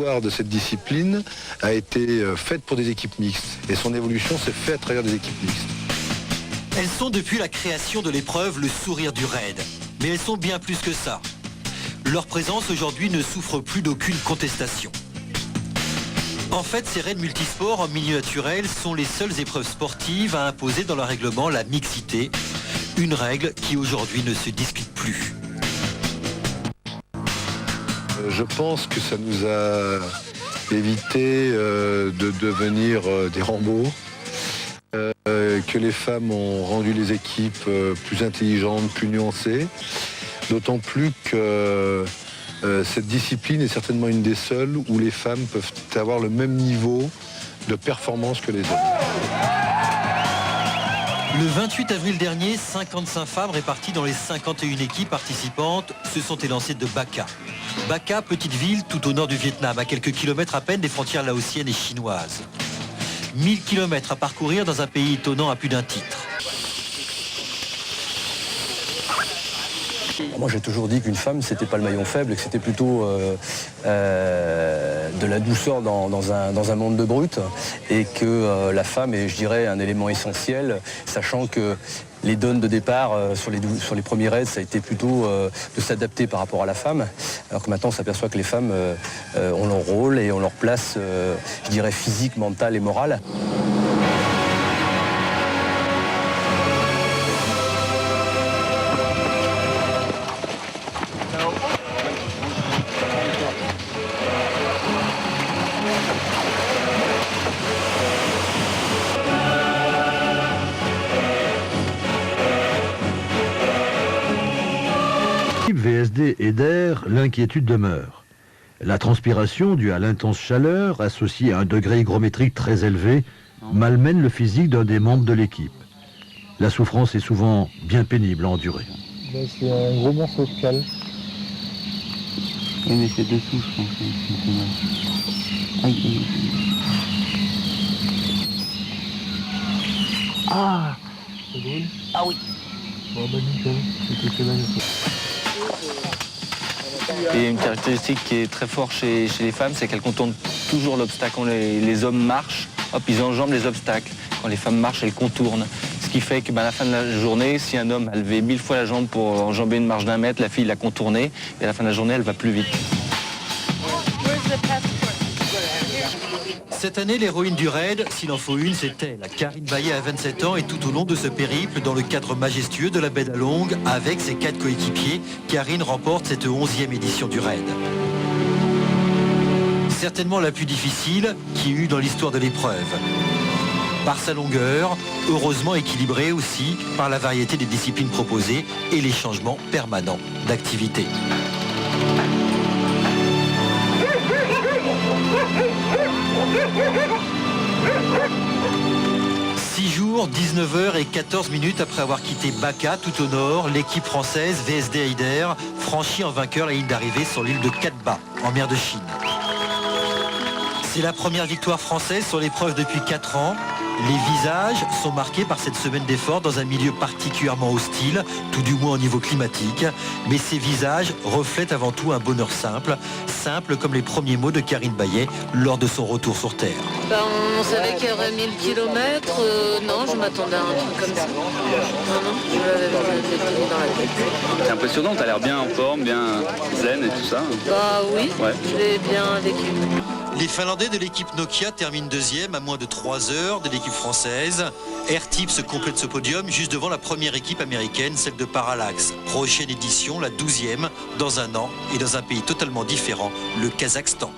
l'histoire de cette discipline a été faite pour des équipes mixtes. Et son évolution s'est faite à travers des équipes mixtes. Elles sont depuis la création de l'épreuve le sourire du raid. Mais elles sont bien plus que ça. Leur présence aujourd'hui ne souffre plus d'aucune contestation. En fait, ces raids multisports en milieu naturel sont les seules épreuves sportives à imposer dans leur règlement la mixité, une règle qui aujourd'hui ne se discute plus. Je pense que ça nous a évité de devenir des Rambo, que les femmes ont rendu les équipes plus intelligentes, plus nuancées, d'autant plus que cette discipline est certainement une des seules où les femmes peuvent avoir le même niveau de performance que les hommes. Le 28 avril dernier, 55 femmes réparties dans les 51 équipes participantes se sont élancées de Baka. Baka, petite ville tout au nord du Vietnam, à quelques kilomètres à peine des frontières laotiennes et chinoises. 1000 kilomètres à parcourir dans un pays étonnant à plus d'un titre. Moi j'ai toujours dit qu'une femme c'était pas le maillon faible et que c'était plutôt de la douceur dans un monde de brutes et que la femme est, je dirais, un élément essentiel, sachant que les donnes de départ sur les premiers raids, ça a été plutôt de s'adapter par rapport à la femme, alors que maintenant on s'aperçoit que les femmes ont leur rôle et ont leur place, je dirais, physique, mentale et morale. VSD et d'air, l'inquiétude demeure. La transpiration due à l'intense chaleur, associée à un degré hygrométrique très élevé, malmène le physique d'un des membres de l'équipe. La souffrance est souvent bien pénible à endurer. C'est un gros morceau de cale. Oui, mais c'est dessous, je pense. Ah, c'est drôle. Ah oui. Bon, bah nickel, c'était magnifique. Et une caractéristique qui est très forte chez les femmes, c'est qu'elles contournent toujours l'obstacle. Quand les hommes marchent, hop, ils enjambent les obstacles. Quand les femmes marchent, elles contournent. Ce qui fait qu'à la fin de la journée, si un homme a levé 1000 fois la jambe pour enjamber une marche d'1 mètre, la fille l'a contournée, et à la fin de la journée, elle va plus vite. Cette année, l'héroïne du raid, s'il en faut une, c'est elle. Karine Baillet a 27 ans et tout au long de ce périple, dans le cadre majestueux de la baie d'Along, avec ses 4 coéquipiers, Karine remporte cette 11e édition du raid. Certainement la plus difficile qu'il y ait eu dans l'histoire de l'épreuve. Par sa longueur, heureusement équilibrée aussi par la variété des disciplines proposées et les changements permanents d'activité. 6 jours, 19 heures et 14 minutes après avoir quitté Baka tout au nord, l'équipe française VSD Aider franchit en vainqueur la ligne d'arrivée sur l'île de Cat Ba, en mer de Chine. C'est la première victoire française sur l'épreuve depuis 4 ans. Les visages sont marqués par cette semaine d'efforts dans un milieu particulièrement hostile, tout du moins au niveau climatique. Mais ces visages reflètent avant tout un bonheur simple, simple comme les premiers mots de Karine Baillet lors de son retour sur Terre. On savait qu'il y aurait 1000 km, non, je m'attendais à un truc comme ça. Non, je l'avais dans la tête. C'est impressionnant, t'as l'air bien en forme, bien zen et tout ça. Bah oui, ouais. Je l'ai bien vécu. Les Finlandais de l'équipe Nokia terminent 2e à moins de 3 heures de l'équipe française. Air Tips complète ce podium juste devant la première équipe américaine, celle de Parallax. Prochaine édition, la 12e, dans un an et dans un pays totalement différent, le Kazakhstan.